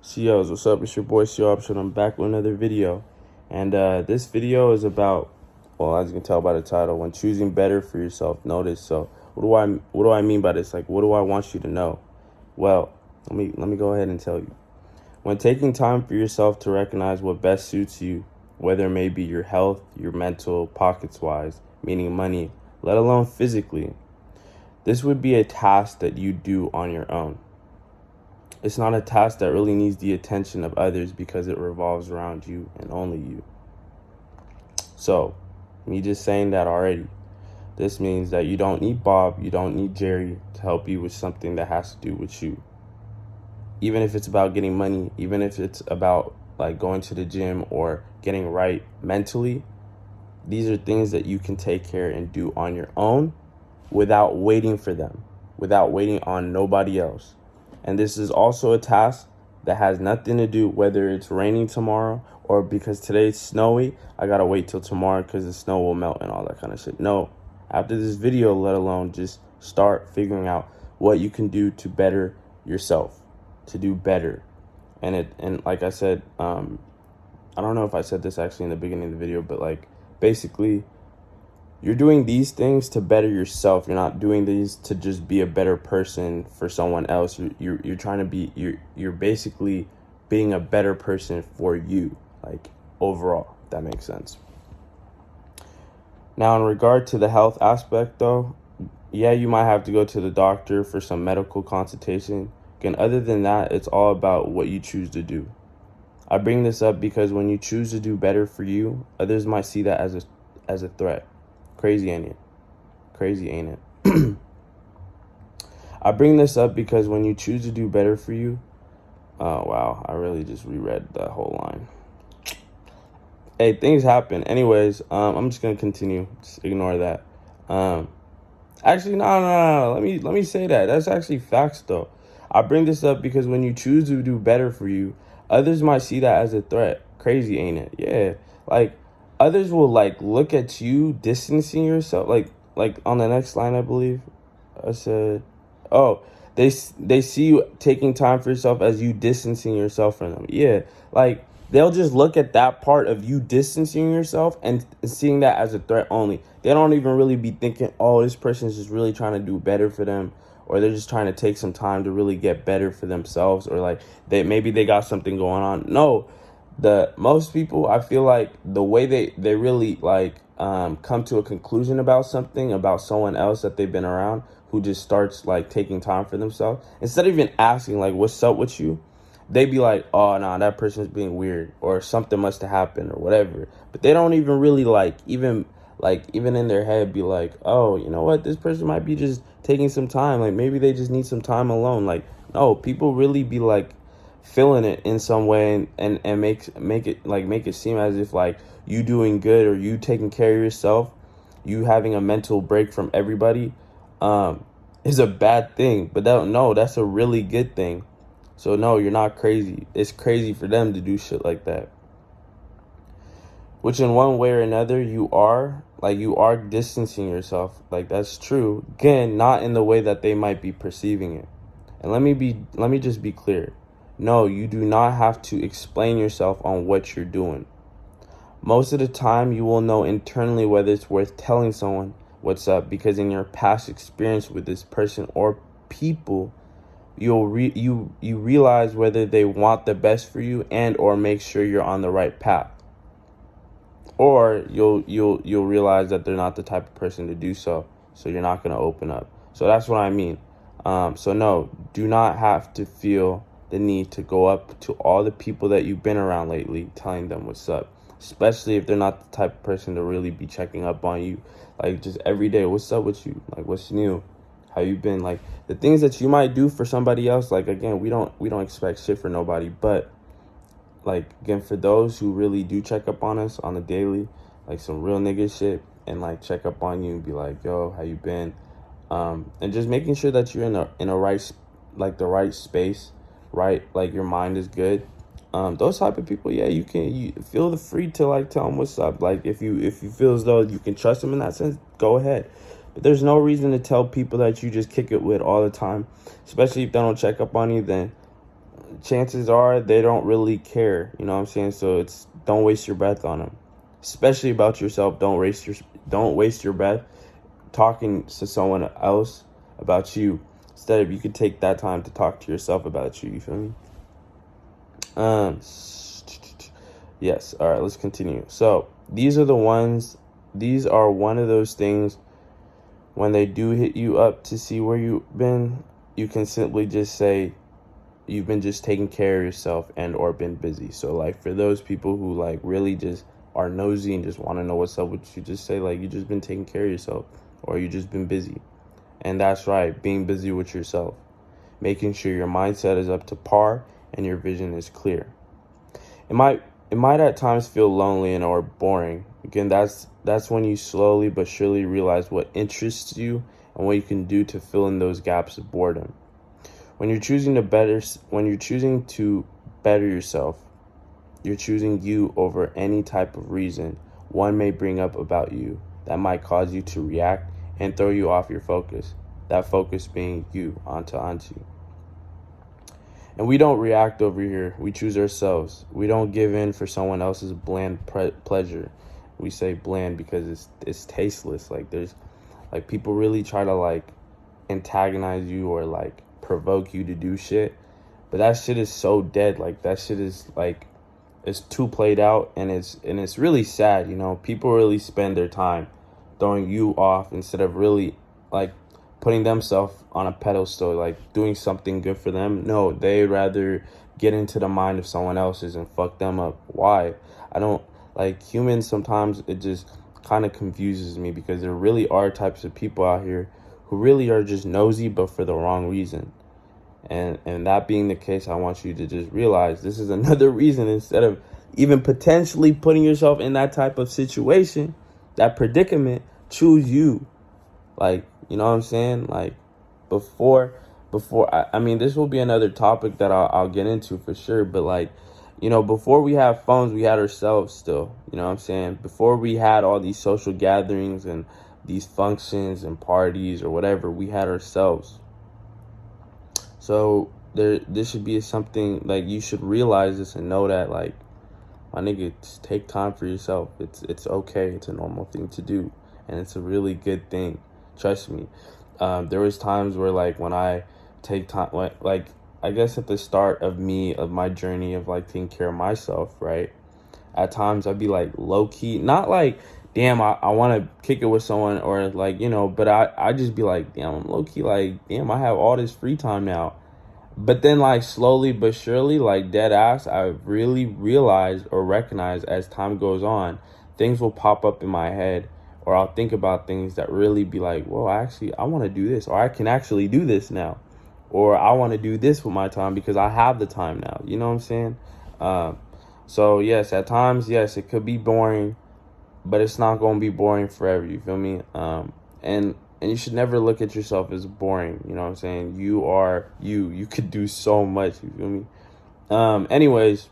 CEOs, what's up? It's your boy CEO Option. I'm back with another video. And this video is about, well, as you can tell by the title, when choosing better for yourself. Notice. So what do I mean by this? Like, what do I want you to know? Well, let me go ahead and tell you. When taking time for yourself to recognize what best suits you, whether it may be your health, your mental, pockets wise, meaning money, let alone physically, this would be a task that you do on your own. It's not a task that really needs the attention of others because it revolves around you and only you. So, me just saying that already, this means that you don't need Bob, you don't need Jerry to help you with something that has to do with you. Even if it's about getting money, even if it's about like going to the gym or getting right mentally, these are things that you can take care and do on your own without waiting for them, without waiting on nobody else. And this is also a task that has nothing to do whether it's raining tomorrow or because today's snowy, I gotta wait till tomorrow because the snow will melt and all that kind of shit. No, after this video, let alone just start figuring out what you can do to better yourself, to do better. And like I said, I don't know if I said this actually in the beginning of the video, but like basically, you're doing these things to better yourself. You're not doing these to just be a better person for someone else. You're trying to be, you're basically being a better person for you, like overall, if that makes sense. Now, in regard to the health aspect though, yeah, you might have to go to the doctor for some medical consultation. Again, other than that, it's all about what you choose to do. I bring this up because when you choose to do better for you, others might see that as a threat. Crazy, ain't it? Crazy, ain't it? I bring this up because when you choose to do better for you, oh, wow, I really just reread that whole line. Hey, things happen. Anyways, I'm just going to continue. Just ignore that. Actually, no. Let me say that. That's actually facts, though. I bring this up because when you choose to do better for you, others might see that as a threat. Crazy, ain't it? Yeah, like, others will like look at you distancing yourself, like on the next line, I believe I said, oh, they see you taking time for yourself as you distancing yourself from them. Yeah, like they'll just look at that part of you distancing yourself and seeing that as a threat only. They don't even really be thinking, oh, this person is just really trying to do better for them, or they're just trying to take some time to really get better for themselves, or like maybe they got something going on. No, the most people, I feel like the way they really like come to a conclusion about something, about someone else that they've been around, who just starts like taking time for themselves, instead of even asking like what's up with you, they be like, oh nah, that person's being weird, or something must have happened, or whatever. But they don't even really even in their head be like, oh, you know what, this person might be just taking some time, like maybe they just need some time alone. Like, no, people really be like feeling it in some way, and make it seem as if like you doing good or you taking care of yourself, you having a mental break from everybody, is a bad thing. But that's a really good thing. So no, you're not crazy. It's crazy for them to do shit like that, which in one way or another you are distancing yourself. Like, that's true. Again, not in the way that they might be perceiving it. And let me just be clear. No, you do not have to explain yourself on what you're doing. Most of the time, you will know internally whether it's worth telling someone what's up, because in your past experience with this person or people, you realize whether they want the best for you and or make sure you're on the right path. Or you'll realize that they're not the type of person to do so. So you're not going to open up. So that's what I mean. So no, do not have to feel the need to go up to all the people that you've been around lately, telling them what's up, especially if they're not the type of person to really be checking up on you, like just every day. What's up with you? Like, what's new? How you been? Like, the things that you might do for somebody else. Like, again, we don't expect shit for nobody, but like, again, for those who really do check up on us on the daily, like some real nigga shit, and like check up on you and be like, yo, how you been? And just making sure that you're in a right, like the right space, right? Like your mind is good. Those type of people, yeah, you feel the free to like tell them what's up. Like, if you feel as though you can trust them in that sense, go ahead. But there's no reason to tell people that you just kick it with all the time, especially if they don't check up on you. Then chances are they don't really care. You know what I'm saying? So don't waste your breath on them, especially about yourself. Don't waste your breath talking to someone else about you. Instead of, you could take that time to talk to yourself about you. You feel me? Yes. All right. Let's continue. So these are one of those things. When they do hit you up to see where you've been, you can simply just say you've been just taking care of yourself and or been busy. So like for those people who like really just are nosy and just want to know what's up with you, just say like you just been taking care of yourself or you just been busy. And that's right, being busy with yourself, making sure your mindset is up to par and your vision is clear. It might at times feel lonely and or boring. Again, that's when you slowly but surely realize what interests you and what you can do to fill in those gaps of boredom. When you're choosing to better yourself, you're choosing you over any type of reason one may bring up about you that might cause you to react and throw you off your focus. That focus being you, onto. And we don't react over here. We choose ourselves. We don't give in for someone else's bland pleasure. We say bland because it's tasteless. Like there's like people really try to like antagonize you or like provoke you to do shit, but that shit is so dead. Like that shit is like, it's too played out, and it's really sad. You know, people really spend their time throwing you off instead of really like putting themselves on a pedestal, like doing something good for them. No, they rather get into the mind of someone else's and fuck them up. Why? I don't like humans. Sometimes it just kind of confuses me because there really are types of people out here who really are just nosy, but for the wrong reason. And that being the case, I want you to just realize this is another reason, instead of even potentially putting yourself in that type of situation, that predicament, choose you. Like, you know what I'm saying? Like before I mean, this will be another topic that I'll get into for sure. But like, you know, before we have phones, we had ourselves still, you know what I'm saying? Before we had all these social gatherings and these functions and parties or whatever, we had ourselves. So this should be something like you should realize this and know that, like, my nigga, just take time for yourself. It's okay. It's a normal thing to do, and it's a really good thing. Trust me. There was times where like when I take time, like I guess at the start of my journey of like taking care of myself, right? At times I'd be like low key, not like, damn, I want to kick it with someone or like, you know, but I just be like, damn, I'm low key like, damn, I have all this free time now. But then like slowly but surely, like dead ass, I really realized or recognized as time goes on, things will pop up in my head, or I'll think about things that really be like, well, actually, I want to do this, or I can actually do this now, or I want to do this with my time because I have the time now. You know what I'm saying? So yes, at times, yes, it could be boring, but it's not going to be boring forever. You feel me? And you should never look at yourself as boring. You know what I'm saying? You are you could do so much. You feel me? Anyways,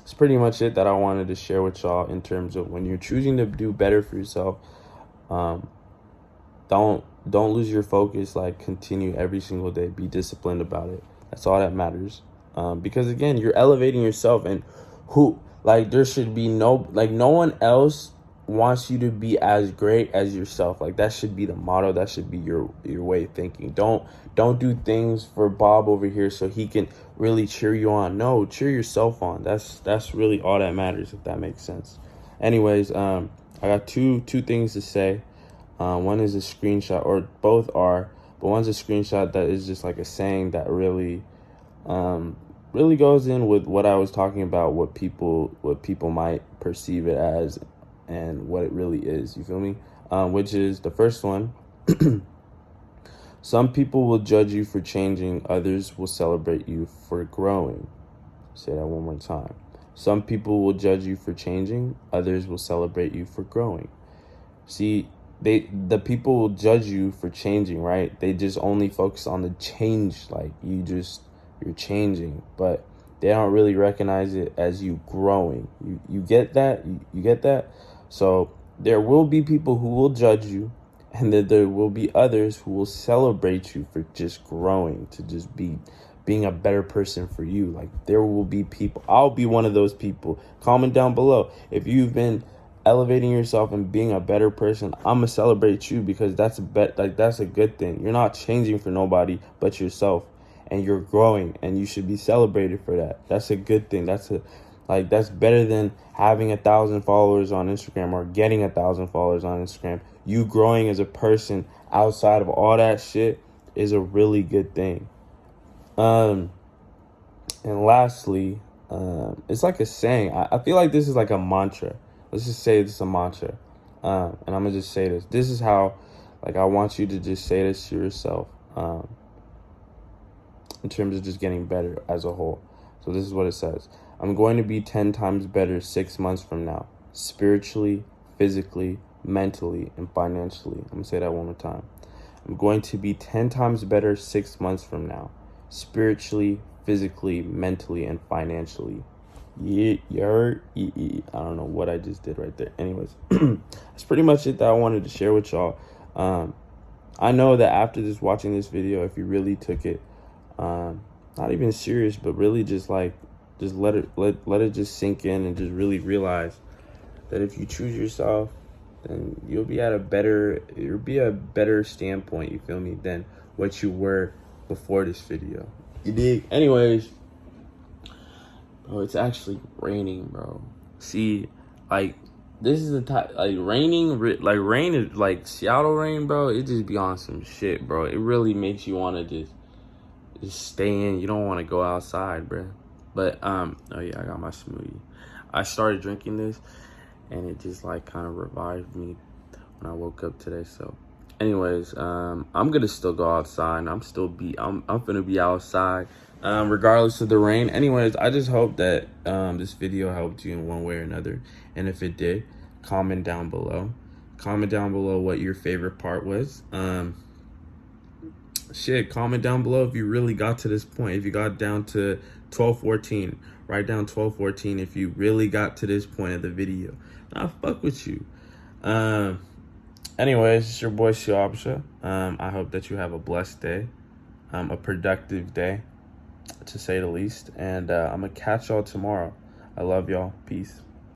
it's pretty much it that I wanted to share with y'all in terms of when you're choosing to do better for yourself. Don't lose your focus. Like, continue every single day. Be disciplined about it. That's all that matters. Because again, you're elevating yourself, and there should be no one else wants you to be as great as yourself. Like, that should be the motto. That should be your way of thinking. Don't do things for Bob over here so he can really cheer you on. No, cheer yourself on. That's really all that matters, if that makes sense. Anyways, I got two things to say. One is a screenshot, or both are, but one's a screenshot that is just like a saying that really goes in with what I was talking about, what people might perceive it as and what it really is. You feel me? Which is the first one. Some people will judge you for changing, others will celebrate you for growing. Say that one more time. Some people will judge you for changing, others will celebrate you for growing. See, the people will judge you for changing, right? They just only focus on the change, like you're changing, but they don't really recognize it as you growing. You get that? You get that? So there will be people who will judge you, and then there will be others who will celebrate you for just growing, to just be being a better person for you. Like, there will be people, I'll be one of those people. Comment down below if you've been elevating yourself and being a better person. I'm gonna celebrate you, because that's a good thing. You're not changing for nobody but yourself, and you're growing, and you should be celebrated for that. That's a good thing. That's better than having 1,000 followers on Instagram or getting 1,000 followers on Instagram. You growing as a person outside of all that shit is a really good thing. And lastly, it's like a saying. I feel like this is like a mantra. Let's just say this is a mantra. And I'm gonna just say this. This is how, like, I want you to just say this to yourself. In terms of just getting better as a whole. So this is what it says. I'm going to be 10 times better 6 months from now. Spiritually, physically, mentally, and financially. I'm gonna say that one more time. I'm going to be 10 times better 6 months from now. Spiritually, physically, mentally, and financially. I don't know what I just did right there. Anyways, that's pretty much it that I wanted to share with y'all. I know that after just watching this video, if you really took it, not even serious, but really just let it just sink in, and just really realize that if you choose yourself, then you'll be a better standpoint, you feel me, than what you were before this video. You dig? Anyways, bro, it's actually raining, bro. See, like, this is the type, like, rain is like Seattle rain, bro. It just be on some shit, bro. It really makes you want to just stay in. You don't want to go outside, bro. But oh yeah, I got my smoothie. I started drinking this, and it just like kind of revived me when I woke up today. So anyways, I'm gonna still go outside. I'm gonna be outside regardless of the rain. Anyways, I just hope that this video helped you in one way or another, and if it did, comment down below what your favorite part was. Comment down below if you really got to this point. If you got down to 12:14, write down 12:14 if you really got to this point of the video. I fuck with you. Anyways, it's your boy Shiabsha. I hope that you have a blessed day, a productive day, to say the least. And I'm gonna catch y'all tomorrow. I love y'all. Peace.